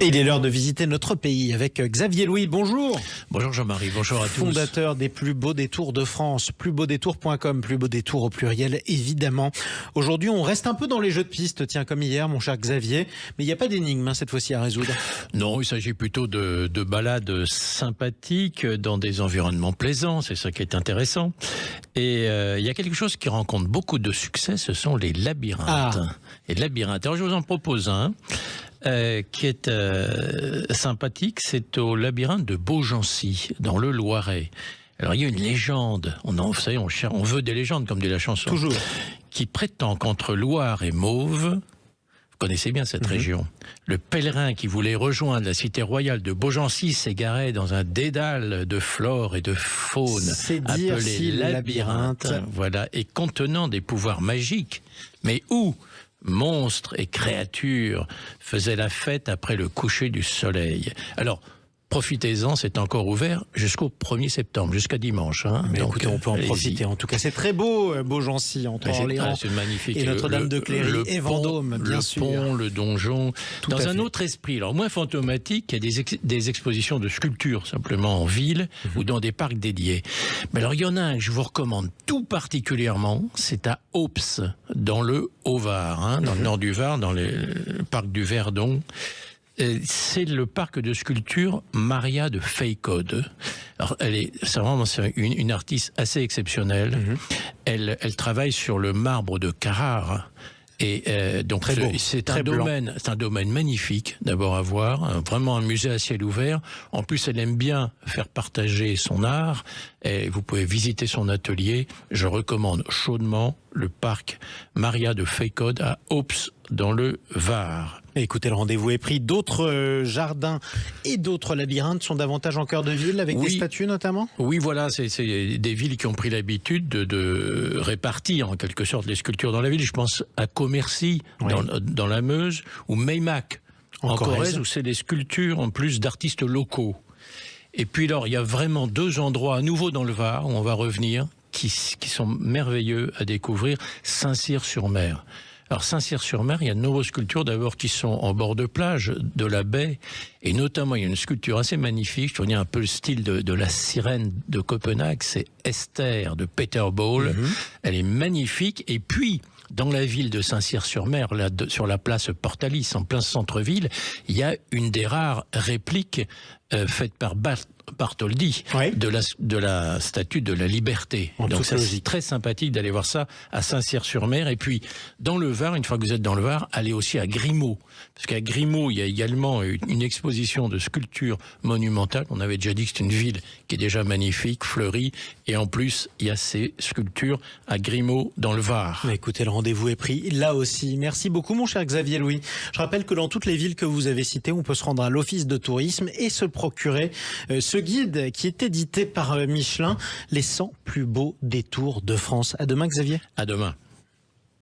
Et il est l'heure de visiter notre pays avec Xavier Louis. Bonjour. Bonjour Jean-Marie, bonjour à tous. Fondateur des plus beaux détours de France, plusbeaudétours.com, plus beau détour au pluriel évidemment. Aujourd'hui, on reste un peu dans les jeux de piste, tiens, comme hier, mon cher Xavier, mais il n'y a pas d'énigme cette fois-ci à résoudre. Non, il s'agit plutôt de balades sympathiques dans des environnements plaisants, c'est ça qui est intéressant. Et il y a quelque chose qui rencontre beaucoup de succès, ce sont les labyrinthes. Et labyrinthes. Alors je vous en propose un. Qui est sympathique, c'est au labyrinthe de Beaugency, dans le Loiret. Alors il y a une légende, vous savez, on veut des légendes comme dit la chanson. Toujours. Qui prétend qu'entre Loire et Mauve, vous connaissez bien cette région, le pèlerin qui voulait rejoindre la cité royale de Beaugency s'égarait dans un dédale de flore et de faune appelé labyrinthe, voilà, et contenant des pouvoirs magiques. Mais où monstres et créatures faisaient la fête après le coucher du soleil. Alors, profitez-en, c'est encore ouvert jusqu'au 1er septembre, jusqu'à dimanche. Mais donc, écoutez, on peut en profiter. En tout cas, c'est très beau, Beaugency, entre Orléans magnifique. Et Notre-Dame de Cléry et Vendôme, bien sûr. Le pont, le donjon. Dans un autre esprit, alors moins fantomatique, il y a des expositions de sculptures, simplement en ville ou dans des parcs dédiés. Mais alors, il y en a un que je vous recommande tout particulièrement, c'est à Aups, dans le Haut-Var, dans le nord du Var, dans le parc du Verdon. C'est le parc de sculpture Maria de Feycode. Alors, c'est une artiste assez exceptionnelle. Elle travaille sur le marbre de Carrare. Et donc c'est un domaine magnifique d'abord à voir, vraiment un musée à ciel ouvert. En plus, elle aime bien faire partager son art. Et vous pouvez visiter son atelier. Je recommande chaudement le parc Maria de Feycode à Aups dans le Var. Écoutez, le rendez-vous est pris. D'autres jardins et d'autres labyrinthes sont davantage en cœur de ville, avec des statues notamment? Oui, voilà, c'est des villes qui ont pris l'habitude de répartir en quelque sorte les sculptures dans la ville. Je pense à Commercy, dans la Meuse, ou Meymac, en Corrèze, où c'est des sculptures en plus d'artistes locaux. Et puis alors, il y a vraiment deux endroits à nouveau dans le Var, où on va revenir, qui sont merveilleux à découvrir. Saint-Cyr-sur-Mer. Alors Saint-Cyr-sur-Mer, il y a de nombreuses sculptures d'abord qui sont en bord de plage de la baie, et notamment il y a une sculpture assez magnifique, je tournais un peu le style de la sirène de Copenhague, c'est Esther de Peter Ball. Elle est magnifique. Et puis dans la ville de Saint-Cyr-sur-Mer, là, sur la place Portalis, en plein centre-ville, il y a une des rares répliques faite par Bartholdi de la statue de la Liberté. Donc c'est très sympathique d'aller voir ça à Saint-Cyr-sur-Mer. Et puis dans le Var, une fois que vous êtes dans le Var, allez aussi à Grimaud, parce qu'à Grimaud il y a également une exposition de sculptures monumentales. On avait déjà dit que c'est une ville qui est déjà magnifique, fleurie, et en plus il y a ces sculptures à Grimaud dans le Var. Mais écoutez, le rendez-vous est pris là aussi. Merci beaucoup mon cher Xavier Louis. Je rappelle que dans toutes les villes que vous avez citées, on peut se rendre à l'office de tourisme et se procurer ce guide qui est édité par Michelin, les 100 plus beaux détours de France. À demain Xavier. À demain.